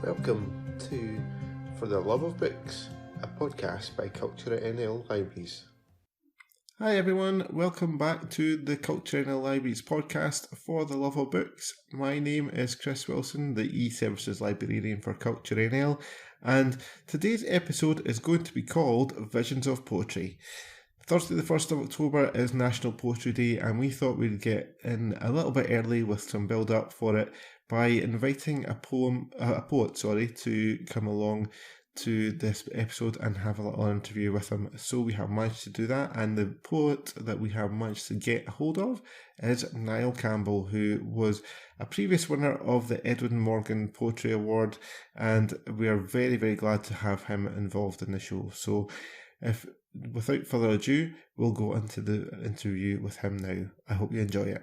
Welcome to For the Love of Books, a podcast by CultureNL Libraries. Hi everyone, welcome back to the CultureNL Libraries podcast For the Love of Books. My name is Chris Wilson, the E-Services Librarian for CultureNL, and today's episode is going to be called Visions of Poetry. Thursday the 1st of October is National Poetry Day, and we thought we'd get in a little bit early with some build-up for it by inviting a poet, to come along to this episode and have a little interview with him. So we have managed to do that, and the poet that we have managed to get a hold of is Niall Campbell, who was a previous winner of the Edwin Morgan Poetry Award, and we are very, very glad to have him involved in the show. So without further ado, we'll go into the interview with him now. I hope you enjoy it.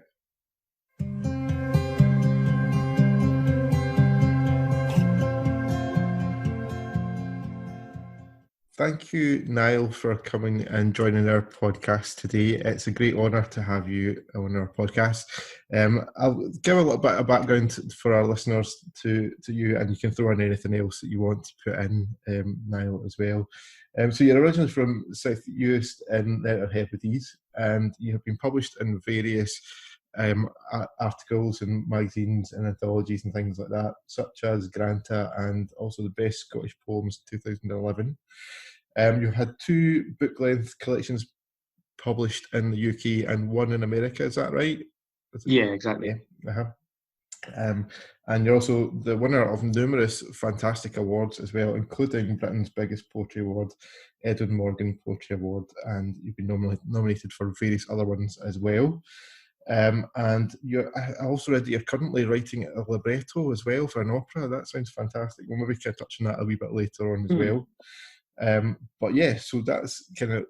Thank you, Niall, for coming and joining our podcast today. It's a great honour to have you on our podcast. I'll give a little bit of background for our listeners to you, and you can throw in anything else that you want to put in, Niall, as well. So you're originally from South Uist in the Outer Hebrides, and you have been published in various articles and magazines and anthologies and things like that, such as Granta and also the Best Scottish Poems 2011. You've had 2 book-length collections published in the UK and 1 in America, is that right? Yeah, exactly. And you're also the winner of numerous fantastic awards as well, including Britain's biggest poetry award, Edwin Morgan Poetry Award, and you've been nominated for various other ones as well. And I also read that you're currently writing a libretto as well for an opera. That sounds fantastic. We'll maybe touch on that a wee bit later on as well. But yeah, so that's kind of,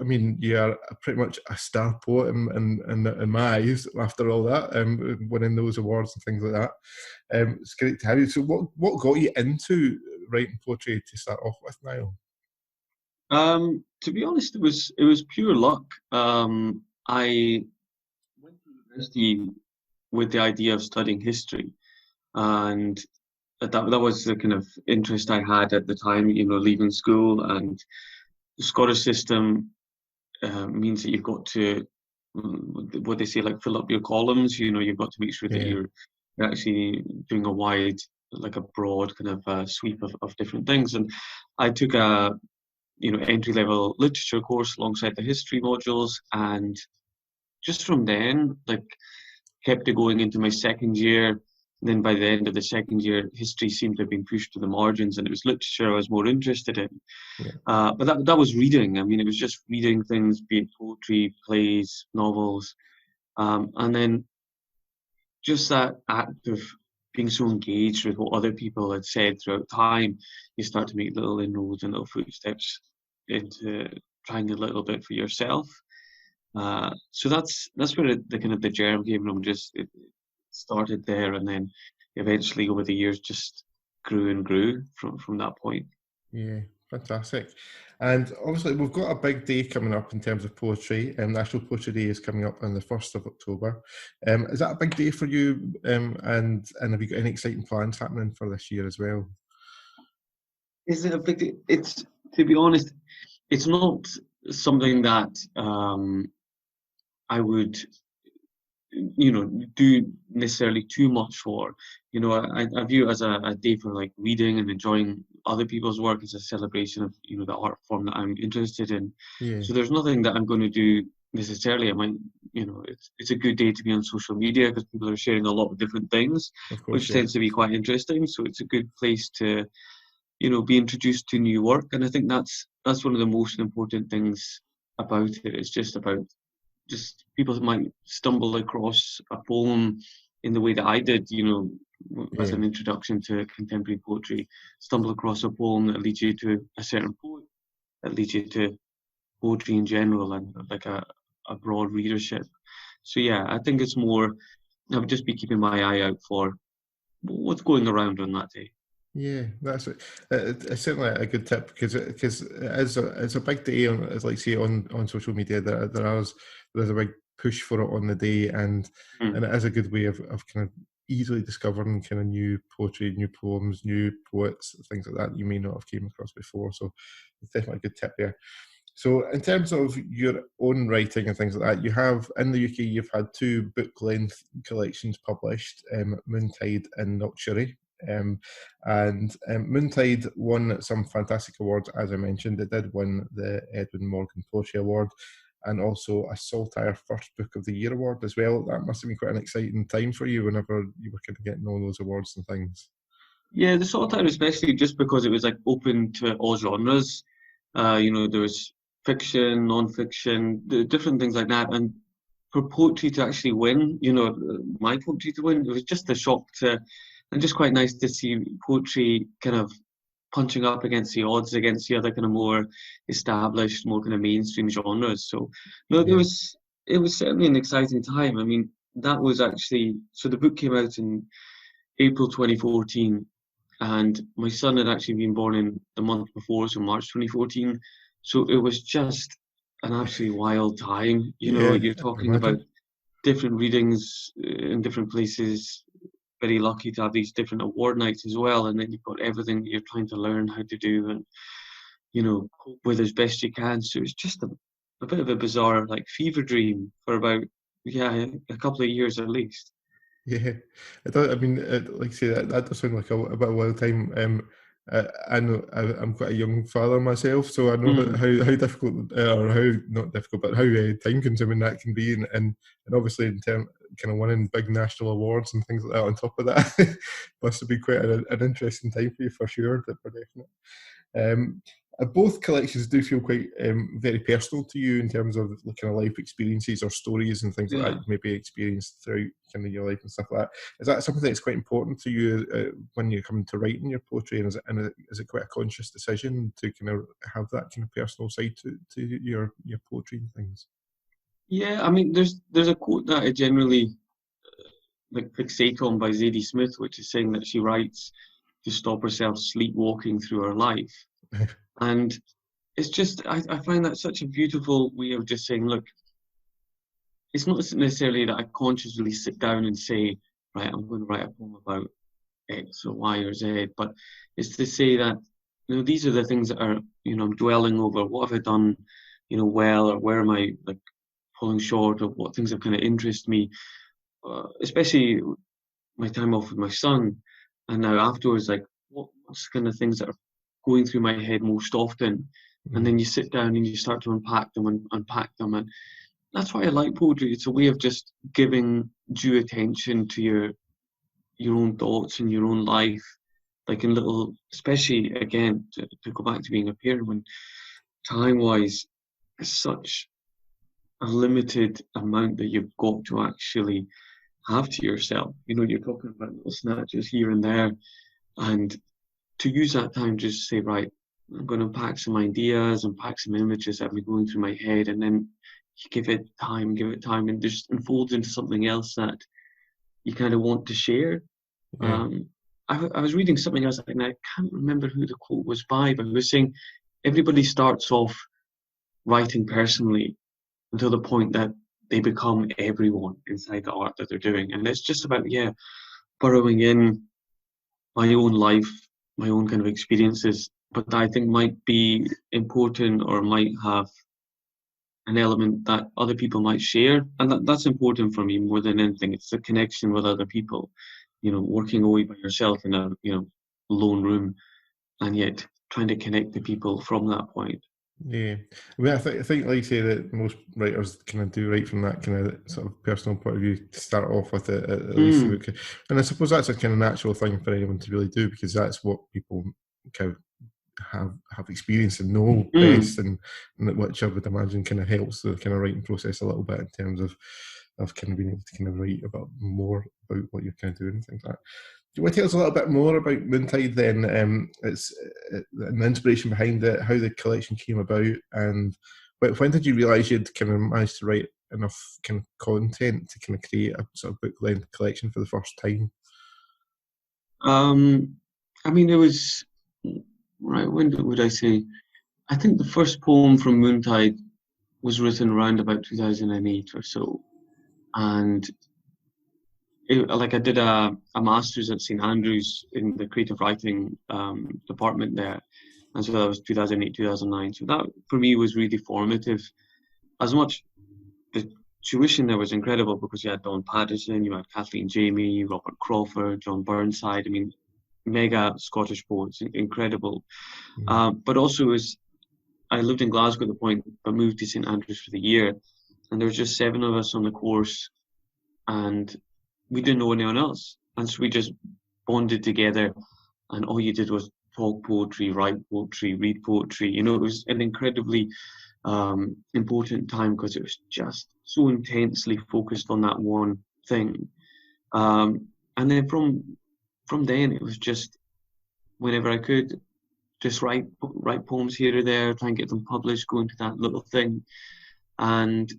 I mean, you are pretty much a star poet in my eyes after all that, winning those awards and things like that. It's great to have you. So what got you into writing poetry to start off with, Niall? To be honest, it was pure luck. I went to university with the idea of studying history, and that was the kind of interest I had at the time, leaving school. And the Scottish system means that you've got to, what they say, like fill up your columns. You've got to make sure that you're actually doing a broad kind of sweep of different things. And I took a entry-level literature course alongside the history modules, and just from then, kept it going into my second year. And then by the end of the second year, history seemed to have been pushed to the margins, and it was literature I was more interested in. But that was reading. I mean, it was just reading things, be it poetry, plays, novels, and then just that act of being so engaged with what other people had said throughout time, you start to make little inroads and little footsteps into trying a little bit for yourself. So that's where the kind of the germ came from. It started there, and then eventually over the years just grew and grew from that point. Yeah, fantastic. And obviously we've got a big day coming up in terms of poetry. National Poetry Day is coming up on the 1st of October. Is that a big day for you? And have you got any exciting plans happening for this year as well? Is it a big day? It's, to be honest, it's not something that I would do necessarily too much for. I view it as a day for reading and enjoying other people's work, as a celebration of the art form that I'm interested in. So there's nothing that I'm going to do necessarily. I might, it's a good day to be on social media because people are sharing a lot of different things, which tends to be quite interesting. So it's a good place to be introduced to new work, and I think that's one of the most important things about it. It's just about people might stumble across a poem in the way that I did, as an introduction to contemporary poetry, stumble across a poem that leads you to a certain poet, that leads you to poetry in general, and a broad readership. So yeah, I think it's more, I would just be keeping my eye out for what's going around on that day. Yeah, that's it. It's certainly a good tip because it's a big day on, as like say on social media. There's a big push for it on the day, and it is a good way of kind of easily discovering kind of new poetry, new poems, new poets, things like that you may not have came across before. So it's definitely a good tip there. So in terms of your own writing and things like that, you have, in the UK, you've had 2 book-length collections published, Moontide and Noctuary. And Moontide won some fantastic awards, as I mentioned. It did win the Edwin Morgan Poetry Award and also a Saltire First Book of the Year award as well. That must have been quite an exciting time for you whenever you were kind of getting all those awards and things. Yeah, the Saltire especially just because it was like open to all genres. There was fiction, non-fiction, different things like that. And for poetry to actually win, my poetry to win, it was just a shock and just quite nice to see poetry kind of punching up against the odds, against the other kind of more established, more kind of mainstream genres. So, no, Yeah. it was certainly an exciting time. I mean, that was actually, so the book came out in April 2014, and my son had actually been born in the month before, so March 2014. So it was just an absolutely wild time. Yeah, You're I can talking imagine. about different readings in different places. Very lucky to have these different award nights as well, and then you've got everything that you're trying to learn how to do and cope with as best you can. So it's just a bit of a bizarre like fever dream for about a couple of years at least. Yeah, it does. I mean, like I say, that does sound like a bit of a wild time. I know I'm quite a young father myself, so I know how difficult, or how not difficult, but how time consuming that can be, and obviously in terms kind of winning big national awards and things like that on top of that must have been quite an interesting time for you for sure, for definite. Both collections do feel quite very personal to you in terms of kind of life experiences or stories and things like that you maybe experienced throughout kind of your life and stuff like that. Is that something that's quite important to you when you come to writing your poetry, and is it quite a conscious decision to kind of have that kind of personal side to your poetry and things? Yeah, I mean, there's a quote that I generally like fixate on by Zadie Smith, which is saying that she writes to stop herself sleepwalking through her life. And it's just, I find that such a beautiful way of just saying, look, it's not necessarily that I consciously sit down and say, right, I'm going to write a poem about X or Y or Z, but it's to say that, these are the things that are, I'm dwelling over. What have I done, well, or where am I like falling short, or what things have kind of interest me, especially my time off with my son. And now afterwards, like, what's the kind of things that are going through my head most often? And then you sit down and you start to unpack them and unpack them. And that's why I like poetry. It's a way of just giving due attention to your own thoughts and your own life, like in little, especially again, to go back to being a parent, when time-wise, it's such a limited amount that you've got to actually have to yourself. You're talking about little snatches here and there, and to use that time, just say, right, I'm going to pack some ideas and pack some images that have been going through my head, and then you give it time, and it just unfolds into something else that you kind of want to share. Yeah. I was reading something else, and I can't remember who the quote was by, but it was saying everybody starts off writing personally until the point that they become everyone inside the art that they're doing. And it's just about, burrowing in my own life, my own kind of experiences, but that I think might be important or might have an element that other people might share. And that's important for me more than anything. It's the connection with other people, working away by yourself in a, lone room, and yet trying to connect the people from that point. Yeah, I mean, I think, like you say, that most writers kind of do write from that kind of sort of personal point of view to start off with it, at least the book. And I suppose that's a kind of natural thing for anyone to really do, because that's what people kind of have experienced and know best, and which I would imagine kind of helps the kind of writing process a little bit in terms of kind of being able to kind of write about more about what you're kind of doing and things like that. Do you want to tell us a little bit more about Moontide then? It's the inspiration behind it, how the collection came about, and when did you realise you'd kind of managed to write enough kind of content to kind of create a sort of book-length collection for the first time? I mean, it was, right, when would I say? I think the first poem from Moontide was written around about 2008 or so. And like I did a master's at St Andrews in the creative writing department there, and so that was 2008, 2009. So that for me was really formative. As much the tuition there was incredible because you had Don Patterson, you had Kathleen Jamie, Robert Crawford, John Burnside. I mean, mega Scottish poets, incredible. But also I lived in Glasgow at the point, but moved to St Andrews for the year, and there was just 7 of us on the course, and we didn't know anyone else, and so we just bonded together, and all you did was talk poetry, write poetry, read poetry. You know, it was an incredibly important time because it was just so intensely focused on that one thing. And then from then it was just whenever I could just write poems here or there, try and get them published, go into that little thing. And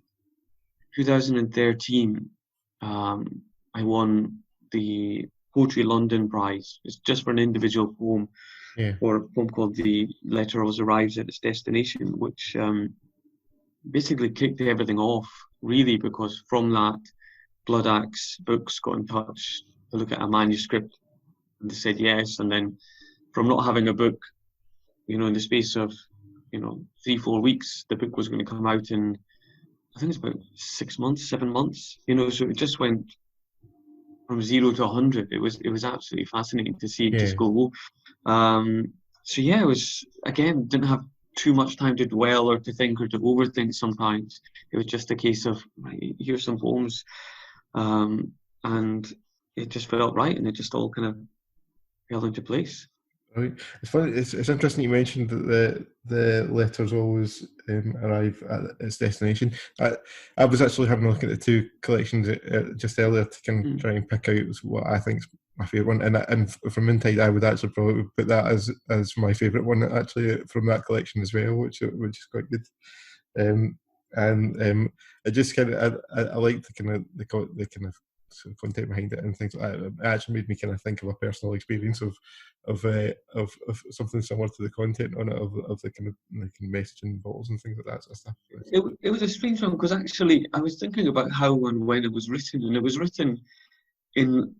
2013, I won the Poetry London Prize. It's just for an individual poem, or a poem called The Letter Always Arrives at Its Destination, which basically kicked everything off, really, because from that, Blood Axe Books got in touch to look at a manuscript, and they said yes. And then from not having a book, you know, in the space of, 3-4 weeks, the book was going to come out in, I think it's about 6 months, 7 months, so it just went from 0 to 100. It was absolutely fascinating to see it just go. So yeah, it was, again, didn't have too much time to dwell or to think or to overthink sometimes. It was just a case of, right, here's some poems, and it just felt right, and it just all kind of fell into place. Right. It's funny. It's interesting you mentioned that the letters always arrive at its destination. I was actually having a look at the 2 collections just earlier to kind of try and pick out what I think is my favourite one. And from Moontide, I would actually probably put that as my favourite one actually from that collection as well, which is quite good. I just kind of I like the kind of sort of content behind it and things like that. It actually made me kind of think of a personal experience of something similar to the content on it, of the kind of messaging bottles and things like that sort of stuff. It was a strange one because actually I was thinking about how and when it was written, and it was written in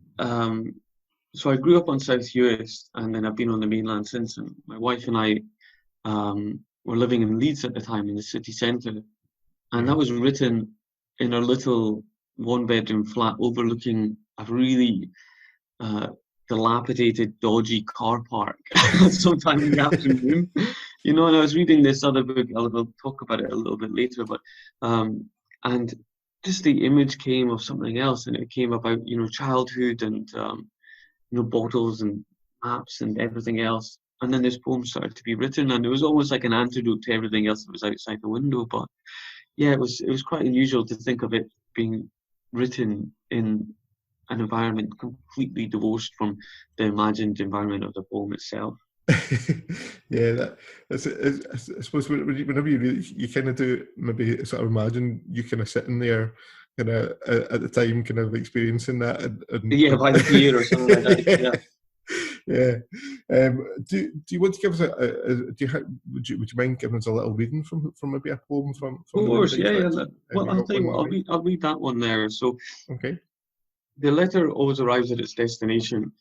so I grew up on South Uist, and then I've been on the mainland since, and my wife and I were living in Leeds at the time, in the city centre, and that was written in our little 1-bedroom flat overlooking a really dilapidated, dodgy car park sometime in the afternoon. And I was reading this other book, I'll talk about it a little bit later, but and just the image came of something else, and it came about, childhood and, bottles and maps and everything else. And then this poem started to be written, and it was almost like an antidote to everything else that was outside the window. But yeah, it was quite unusual to think of it being written in an environment completely divorced from the imagined environment of the poem itself. Yeah, I suppose whenever you kind of do maybe sort of imagine you kind of sitting there kind of at the time kind of experiencing that and by the pier or something like that. Yeah. Do you want to give us would you mind giving us a little reading from maybe a poem from of course, yeah. Well, I'll tell you what, I'll read that one there. So okay. The letter always arrives at its destination.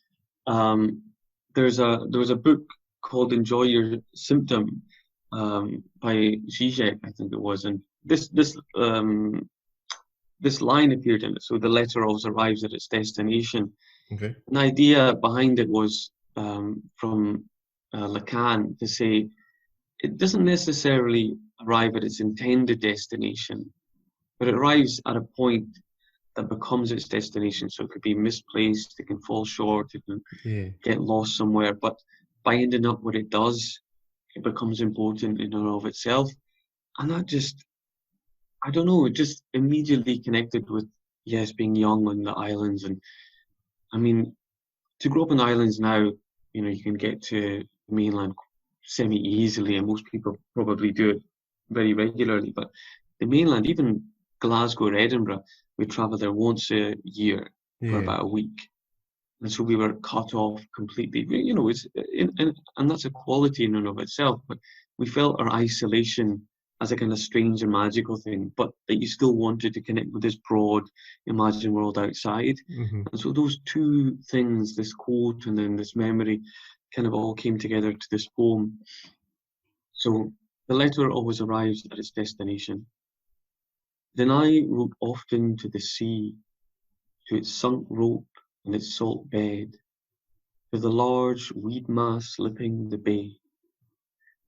There was a book called Enjoy Your Symptom by Zizek, I think it was, and this line appeared in it. So the letter always arrives at its destination. Okay. An idea behind it was from Lacan to say it doesn't necessarily arrive at its intended destination, but it arrives at a point that becomes its destination. So it could be misplaced, it can fall short, it can get lost somewhere, but by ending up what it does, it becomes important in and of itself. And that just, I don't know, it just immediately connected with, yes, being young on the islands. And I mean, to grow up on the islands now, you can get to the mainland semi-easily, and most people probably do it very regularly. But the mainland, even Glasgow or Edinburgh, we travel there once a year for about a week. And so we were cut off completely. And that's a quality in and of itself, but we felt our isolation as a kind of strange and magical thing, but that you still wanted to connect with this broad imagined world outside. Mm-hmm. And so those two things, this quote and then this memory, kind of all came together to this poem. So the letter always arrives at its destination. Then I wrote often to the sea, to its sunk rope and its salt bed, to the large weed mass slipping the bay.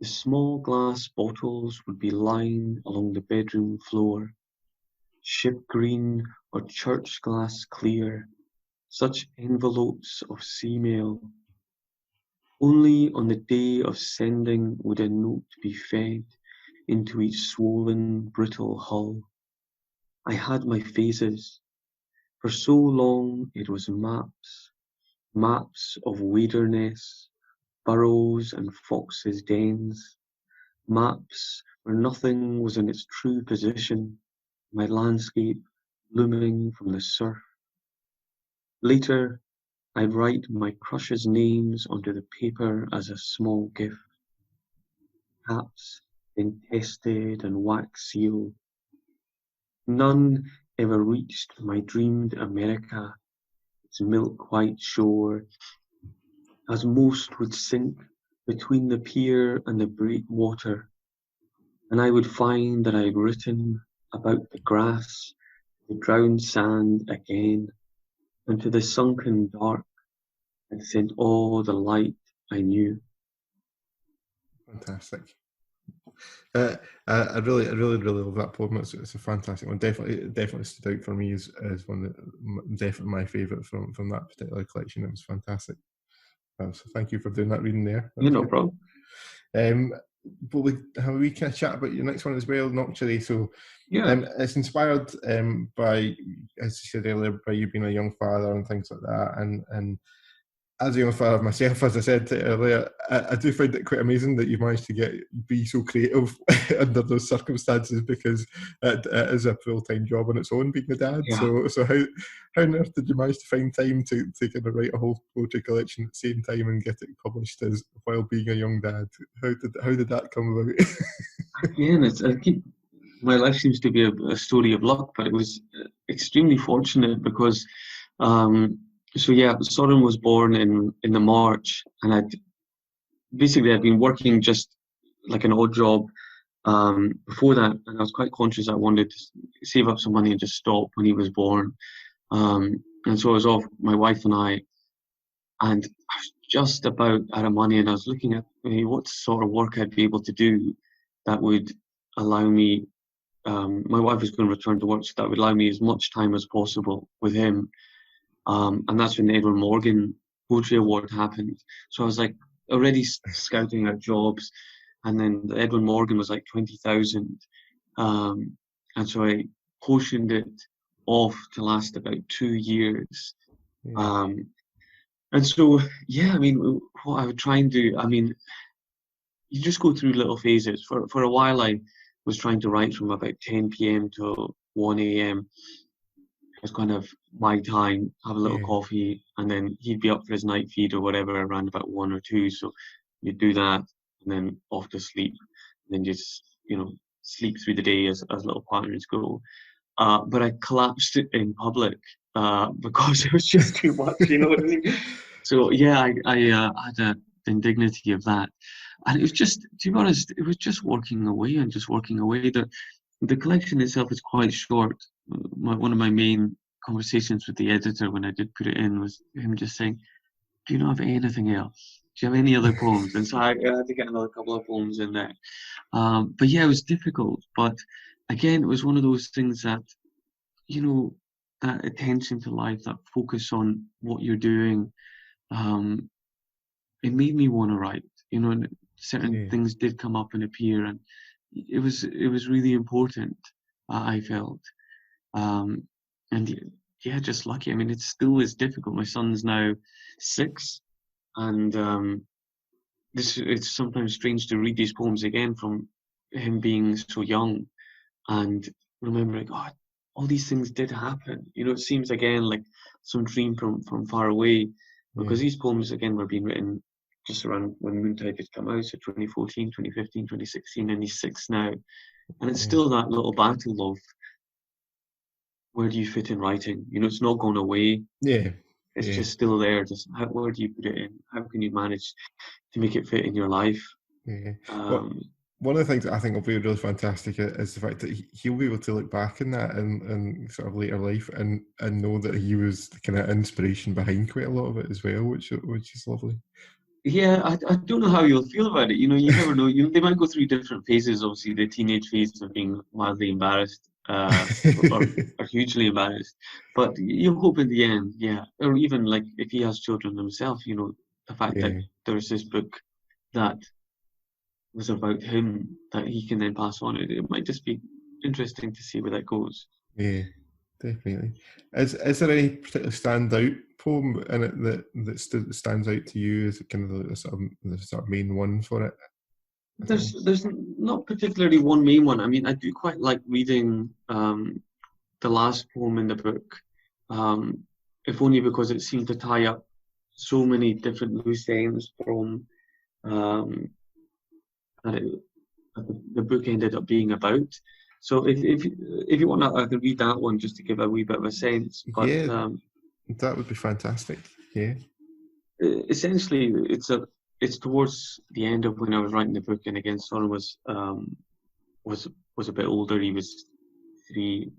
The small glass bottles would be lined along the bedroom floor, ship green or church glass clear, such envelopes of sea mail. Only on the day of sending would a note be fed into each swollen, brittle hull. I had my phases. For so long it was maps, maps of wilderness, burrows and foxes' dens, maps where nothing was in its true position, my landscape looming from the surf. Later, I'd write my crush's names onto the paper as a small gift. Caps, then tested and wax sealed. None ever reached my dreamed America, its milk-white shore, as most would sink between the pier and the breakwater, and I would find that I had written about the grass, the drowned sand again, and to the sunken dark, and sent all the light I knew. Fantastic. I really love that poem. It's a fantastic one. Definitely stood out for me as one that definitely my favourite from that particular collection. It was fantastic. So thank you for doing that reading there. Yeah, no problem. But we have a wee kind of chat about your next one as well, Noctuary. So Yeah. it's inspired by, as you said earlier, by you being a young father and things like that. And as a young father myself, as I said earlier, I do find it quite amazing that you managed to be so creative under those circumstances, because it is a full-time job on its own, being a dad. Yeah. So how on earth did you manage to find time to kind of write a whole poetry collection at the same time and get it published as while being a young dad? How did that come about? Again, my life seems to be a story of luck, but it was extremely fortunate because Soren was born in the March, and I'd been working just like an odd job before that, and I was quite conscious I wanted to save up some money and just stop when he was born. And so I was off, my wife and I was just about out of money, and I was looking at what sort of work I'd be able to do that would allow me. My wife was going to return to work, so that would allow me as much time as possible with him. And that's when the Edwin Morgan Poetry Award happened. So I was like already scouting out jobs, and then the Edwin Morgan was like 20,000. And so I portioned it off to last about 2 years. Yeah. And so, what I would try and do, you just go through little phases. For a while, I was trying to write from about 10 p.m. to 1 a.m. It was kind of my time, have a little coffee, and then he'd be up for his night feed or whatever around about 1 or 2. So you'd do that, and then off to sleep, and then just, sleep through the day as little patterns go. But I collapsed it in public because it was just too much, you know what I mean? So I had the indignity of that. And it was just, to be honest, it was just working away. The collection itself is quite short. One of my main conversations with the editor when I did put it in was him just saying, "Do you not have anything else? Do you have any other poems?" And so I had to get another couple of poems in there. But it was difficult. But again, it was one of those things that, that attention to life, that focus on what you're doing, it made me want to write. And certain things did come up and appear, and it was really important. I felt, just lucky. It still is difficult. My son's now 6, and it's sometimes strange to read these poems again from him being so young, and remembering, all these things did happen. It seems again like some dream from far away, because these poems again were being written just around when Moontide had come out, so 2014, 2015, 2016, and he's 6 now. And it's still that little battle of where do you fit in writing? You know, it's not gone away. Yeah. It's Yeah. just still there. Just where do you put it in? How can you manage to make it fit in your life? Yeah. One of the things that I think will be really fantastic is the fact that he'll be able to look back in that and sort of later life and know that he was the kind of inspiration behind quite a lot of it as well, which is lovely. Yeah, I don't know how you'll feel about it. You know, you never know. They might go through different phases. Obviously, the teenage phase of being mildly embarrassed, or hugely embarrassed. But you hope in the end, yeah. Or even like if he has children himself, you know, the fact that there's this book that was about him that he can then pass on. It might just be interesting to see where that goes. Yeah, definitely. Is there any particular standout poem in it that stands out to you as kind of the sort of main one for it? There's not particularly one main one. I mean, I do quite like reading the last poem in the book, if only because it seemed to tie up so many different loose ends from that the book ended up being about. So if you want, I can read that one just to give a wee bit of a sense. But yeah, that would be fantastic. Yeah. Essentially, it's towards the end of when I was writing the book, and again, Son was a bit older. He was 3,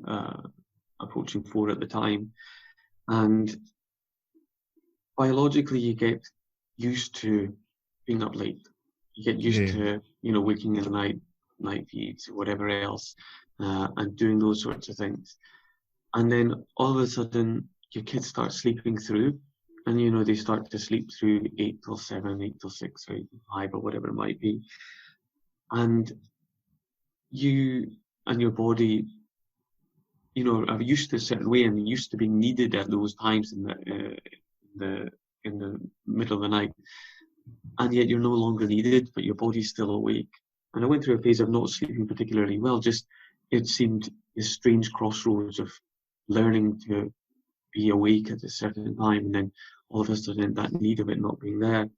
approaching 4 at the time, and biologically, you get used to being up late. You get used to, you know, waking in the night feeds, whatever else, and doing those sorts of things. And then all of a sudden, your kids start sleeping through, and you know they start to sleep through 8 till 7, 8 till 6, or 8 till 5, or whatever it might be. And you and your body, you know, are used to a certain way, and used to being needed at those times in the middle of the night, and yet you're no longer needed, but your body's still awake. And I went through a phase of not sleeping particularly well. Just it seemed this strange crossroads of learning to be awake at a certain time, and then all of a sudden that need of it not being there.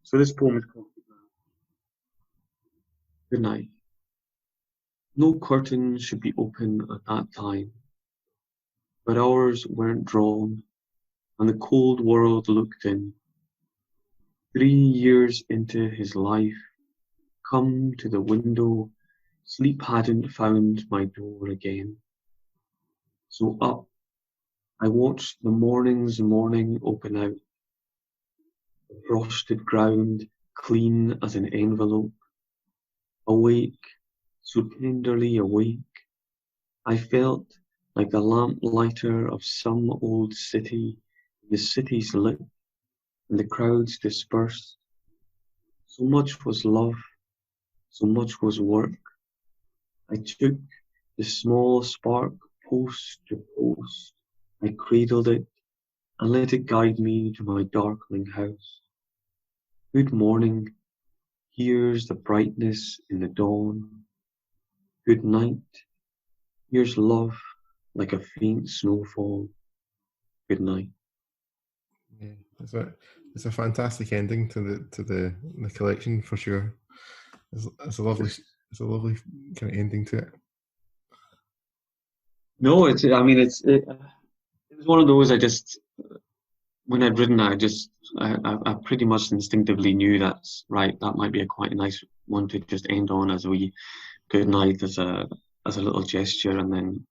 So this poem is called Good Night. No curtain should be open at that time, but ours weren't drawn, and the cold world looked in. 3 years into his life, come to the window, sleep hadn't found my door again. So up, I watched the morning's morning open out, the frosted ground clean as an envelope. Awake, so tenderly awake, I felt like the lamplighter of some old city. The city's lit, and the crowds dispersed. So much was love, so much was work. I took the small spark post to post. I cradled it and let it guide me to my darkling house. Good morning, here's the brightness in the dawn. Good night, here's love like a faint snowfall. Good night. Yeah, it's a fantastic ending to the collection for sure. It's a lovely kind of ending to it. No, it was one of those. When I'd written that, I pretty much instinctively knew that's right. That might be quite a nice one to just end on as a wee good night, as a little gesture, and then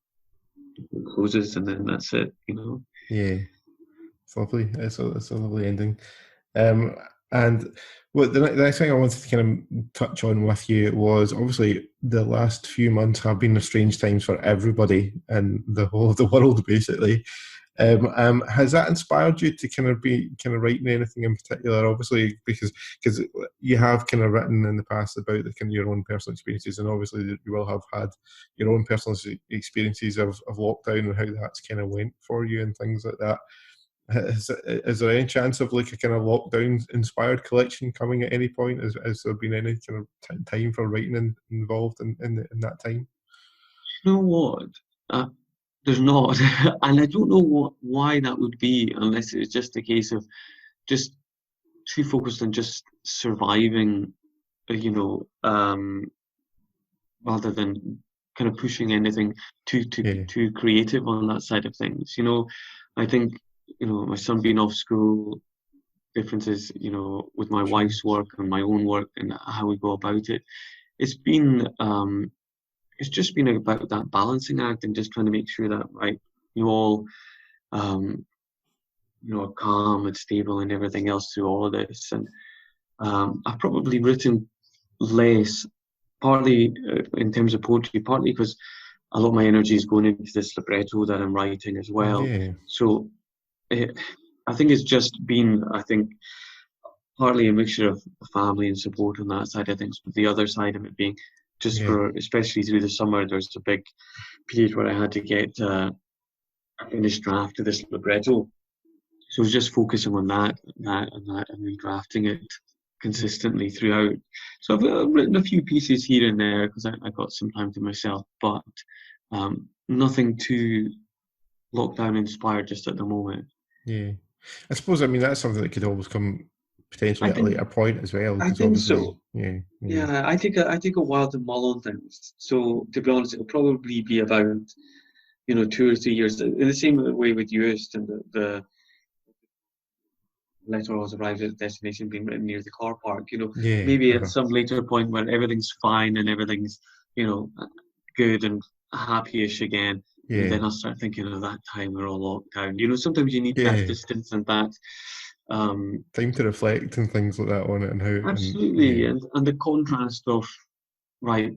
it closes, and then that's it. You know. Yeah, it's lovely. It's a lovely ending. And the next thing I wanted to kind of touch on with you was obviously the last few months have been strange times for everybody and the whole of the world, basically. Has that inspired you to kind of writing anything in particular? Obviously, because you have kind of written in the past about the kind of your own personal experiences, and obviously you will have had your own personal experiences of lockdown and how that's kind of went for you and things like that. Is there any chance of like a kind of lockdown inspired collection coming at any point? Has there been any kind of time for writing involved in that time? You know what? There's not, and I don't know why that would be, unless it's just a case of just too focused on just surviving, you know, rather than kind of pushing anything too creative on that side of things. I think, my son being off school, differences, with my wife's work and my own work and how we go about it. It's just been about that balancing act and just trying to make sure that, right, you all, are calm and stable and everything else through all of this. And I've probably written less, partly in terms of poetry, partly because a lot of my energy is going into this libretto that I'm writing as well. Yeah. So I think it's just been, partly a mixture of family and support on that side of things, but the other side of it being just especially through the summer, there's a big period where I had to get a finished draft of this libretto. So I was just focusing on that and redrafting it consistently throughout. So I've written a few pieces here and there because I got some time to myself, but nothing too lockdown inspired just at the moment. Yeah. I suppose, that's something that could always come potentially at a later point as well. I think so. Yeah. I take a while to mull on things. So to be honest, it'll probably be about 2 or 3 years. In the same way with yours, and the letter always arrives at the destination being written near the car park. Maybe at some later point when everything's fine and everything's good and happy-ish again. Yeah. And then I'll start thinking of that time we're all locked down. Sometimes you need that distance and that time to reflect and things like that on it and how. Absolutely, and the contrast of right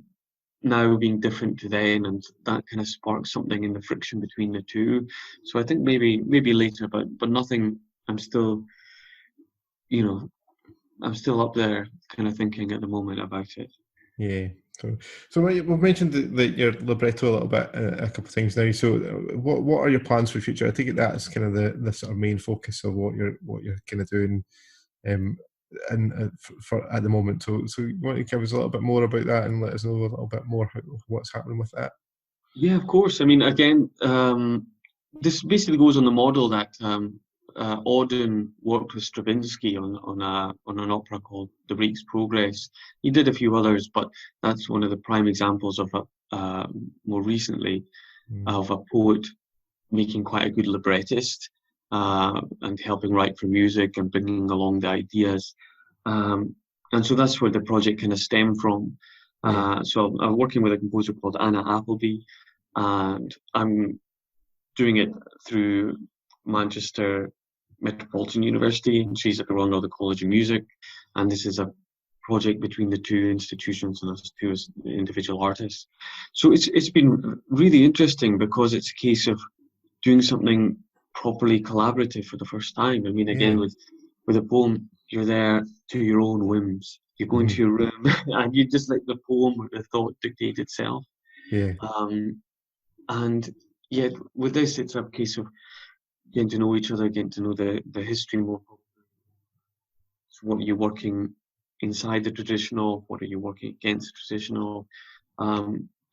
now being different to then, and that kind of sparks something in the friction between the two. So I think maybe later, but nothing. I'm still up there, kind of thinking at the moment about it. Yeah. So we've mentioned your libretto a little bit a couple of times now. So what are your plans for the future? I think that's kind of the sort of main focus of what you're kind of doing for at the moment. So you want to give us a little bit more about that and let us know a little bit more what's happening with that? Yeah, of course. Again, this basically goes on the model that Auden worked with Stravinsky on an opera called The Rake's Progress. He did a few others, but that's one of the prime examples of more recently of a poet making quite a good librettist and helping write for music and bringing along the ideas. And so that's where the project kind of stemmed from. So I'm working with a composer called Anna Appleby, and I'm doing it through Manchester Metropolitan University, and she's at the Royal Northern College of Music, and this is a project between the two institutions and us two as individual artists. So it's been really interesting because it's a case of doing something properly collaborative for the first time. Again, with a poem, you're there to your own whims. You go into your room and you just let the poem or the thought dictate itself. And yet with this, it's a case of getting to know each other, getting to know the history more. So what are you working inside the traditional? What are you working against the traditional?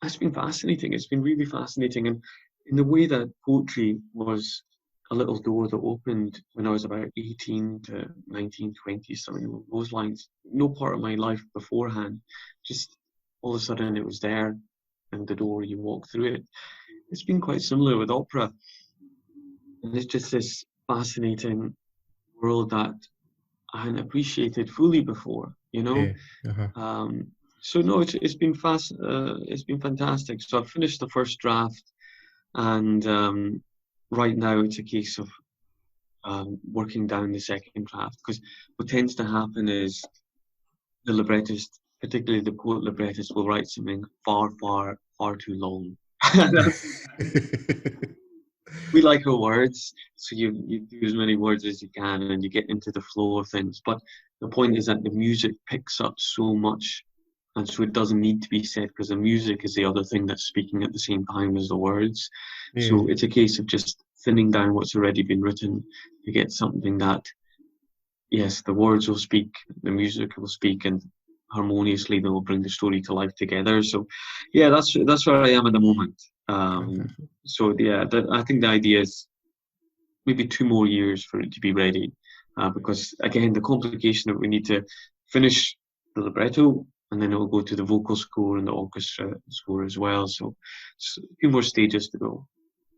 It's been fascinating. It's been really fascinating. And in the way that poetry was a little door that opened when I was about 18 to 19, 20, something along those lines. No part of my life beforehand. Just all of a sudden it was there and the door, you walk through it. It's been quite similar with opera. And it's just this fascinating world that I hadn't appreciated fully before, So no, it's been it's been fantastic. So I've finished the first draft, and right now it's a case of working down the second draft, because what tends to happen is the librettist, particularly the poet librettist, will write something far, far, far too long. We like our words, so you do as many words as you can and you get into the flow of things. But the point is that the music picks up so much, and so it doesn't need to be said, because the music is the other thing that's speaking at the same time as the words. So it's a case of just thinning down what's already been written to get something that, yes, the words will speak, the music will speak, and harmoniously they will bring the story to life together. So yeah, that's where I am at the moment. So yeah, I think the idea is maybe 2 more years for it to be ready, because again, the complication that we need to finish the libretto, and then it will go to the vocal score and the orchestra score as well. So a few more stages to go.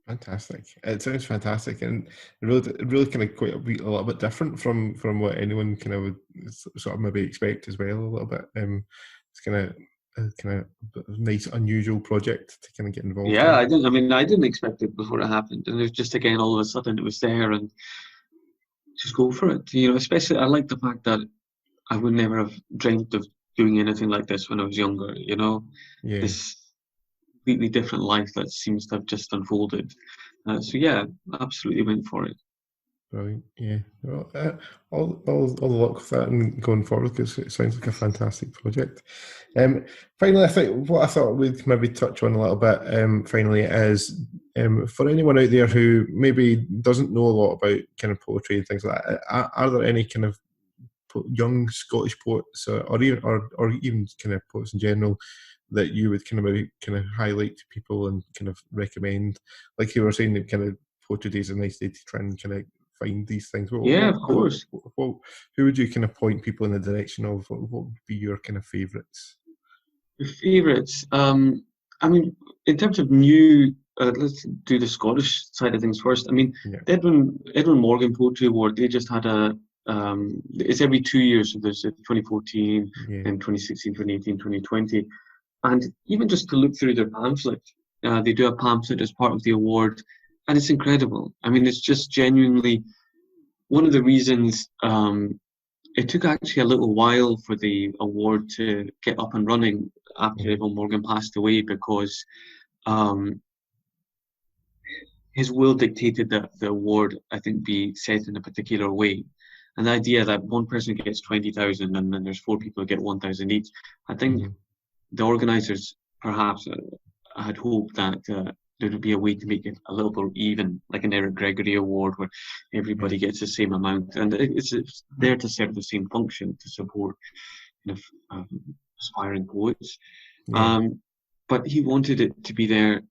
Fantastic! It sounds fantastic, and really kind of quite a little bit different from what anyone kind of would sort of maybe expect as well. A little bit. It's kind of a nice, unusual project to kind of get involved Yeah, in. I didn't expect it before it happened, and it was just again all of a sudden it was there, and just go for it. Especially I like the fact that I would never have dreamt of doing anything like this when I was younger. Yeah. This completely different life that seems to have just unfolded. So yeah, absolutely went for it. Brilliant. Yeah. Well, all the luck with that and going forward, because it sounds like a fantastic project. Finally, I think what I thought we'd maybe touch on a little bit, finally, is for anyone out there who maybe doesn't know a lot about kind of poetry and things like that, are there any kind of young Scottish poets or even kind of poets in general that you would kind of highlight to people and kind of recommend? Like you were saying, that kind of poetry day is a nice day to try and kind of find these things. Yeah, of course. Who would you kind of point people in the direction of? What would be your kind of favourites? Your favourites? I mean, in terms of new, let's do the Scottish side of things first. I mean, Yeah. Edwin Morgan Poetry Award, they just had it's every 2 years, so there's 2014, Yeah. and 2016, 2018, 2020. And even just to look through their pamphlet, they do a pamphlet as part of the award, and it's incredible. I mean, it's just genuinely one of the reasons it took actually a little while for the award to get up and running after Edwin Morgan passed away, because his will dictated that the award, I think, be set in a particular way. And the idea that one person gets 20,000 and then there's 4 people who get 1,000 each, I think the organisers perhaps had hoped that there would be a way to make it a little bit even, like an Eric Gregory Award where everybody gets the same amount. And it's there to serve the same function, to support aspiring poets. Yeah. But he wanted it to be there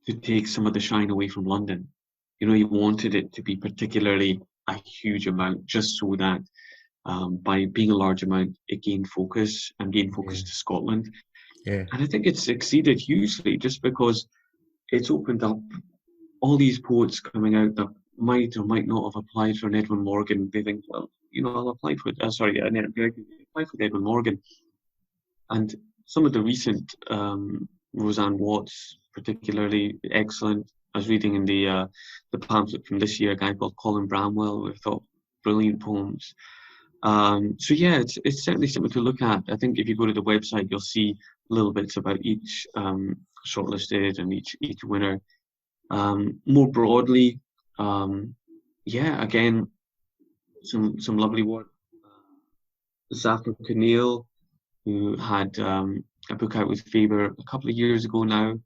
to take some of the shine away from London. He wanted it to be particularly a huge amount, just so that by being a large amount, it gained focus to Scotland. Yeah. And I think it's succeeded hugely, just because it's opened up all these poets coming out that might or might not have applied for an Edwin Morgan. They think, well, I'll apply for Edwin Morgan. And some of the recent, Roseanne Watts, particularly excellent. I was reading in the pamphlet from this year, a guy called Colin Bramwell, who I thought brilliant poems. So yeah, it's certainly something to look at. I think if you go to the website, you'll see little bits about each shortlisted and each winner. More broadly, again, some lovely work. Zafar Keneal, who had a book out with Faber a couple of years ago now.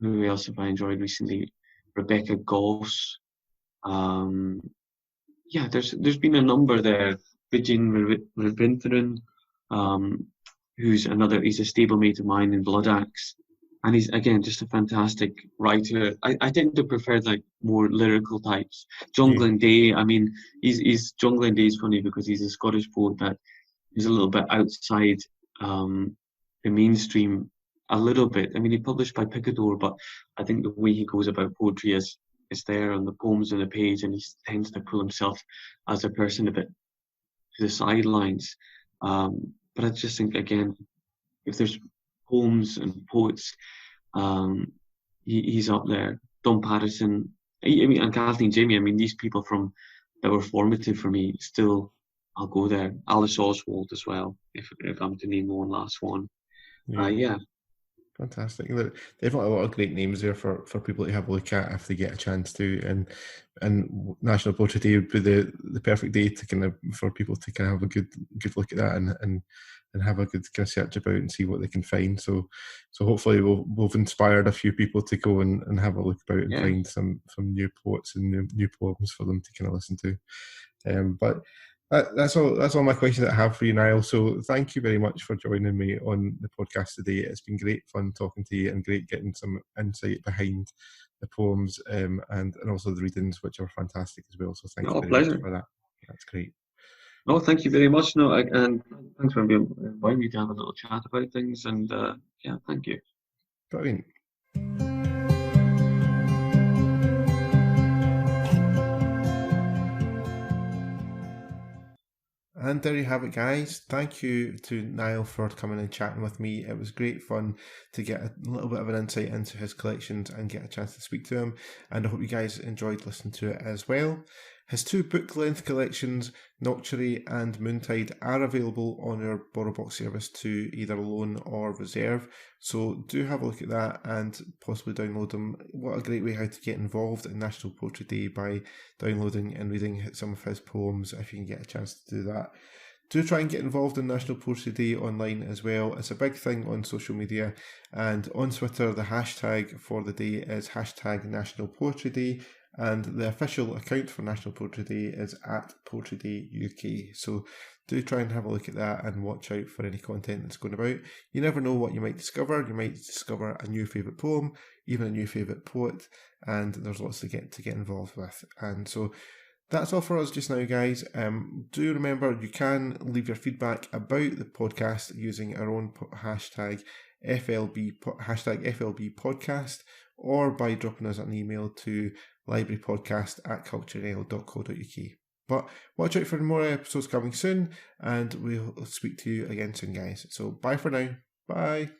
Who else have I enjoyed recently? Rebecca Goss. There's been a number there. Vijin Ravindran, he's a stablemate of mine in Blood Axe, and he's again just a fantastic writer. I tend to prefer like more lyrical types. John Glenday, I mean, John Glenday is funny because he's a Scottish poet that is a little bit outside the mainstream a little bit. I mean, he published by Picador, but I think the way he goes about poetry is there on the poems on the page, and he tends to pull himself as a person a bit to the sidelines. But I just think, again, if there's poems and poets, he's up there. Don Patterson, and Kathleen Jamie. I mean, these people that were formative for me, still, I'll go there. Alice Oswald as well, if I'm to name one last one. Fantastic. Definitely a lot of great names there for people to have a look at if they get a chance to. And National Poetry Day would be the perfect day to for people to have a good look at that and have a good kind of search about and see what they can find. So hopefully we've inspired a few people to go and have a look about and find some new poets and new poems for them to kind of listen to. But that's all my questions that I have for you, Niall. So thank you very much for joining me on the podcast today. It's been great fun talking to you and great getting some insight behind the poems and also the readings, which are fantastic as well. So thank you very much for that. That's great. Oh, thank you very much. No, and thanks for inviting me to have a little chat about things. And yeah, thank you. Brilliant. And there you have it, guys. Thank you to Niall for coming and chatting with me. It was great fun to get a little bit of an insight into his collections and get a chance to speak to him. And I hope you guys enjoyed listening to it as well. His 2 book-length collections, Noctuary and Moontide, are available on our BorrowBox service to either loan or reserve. So do have a look at that and possibly download them. What a great way how to get involved in National Poetry Day by downloading and reading some of his poems if you can get a chance to do that. Do try and get involved in National Poetry Day online as well. It's a big thing on social media, and on Twitter the hashtag for the day is #National Poetry Day, and the official account for National Poetry Day is @PoetryDayUK. So do try and have a look at that and watch out for any content that's going about. You never know what you might discover. You might discover a new favourite poem, even a new favourite poet, and there's lots to get involved with. And so that's all for us just now, guys. Do remember you can leave your feedback about the podcast using our own hashtag FLB podcast, or by dropping us an email to librarypodcast@culturenl.co.uk. But watch out for more episodes coming soon, and we'll speak to you again soon, guys. So bye for now. Bye.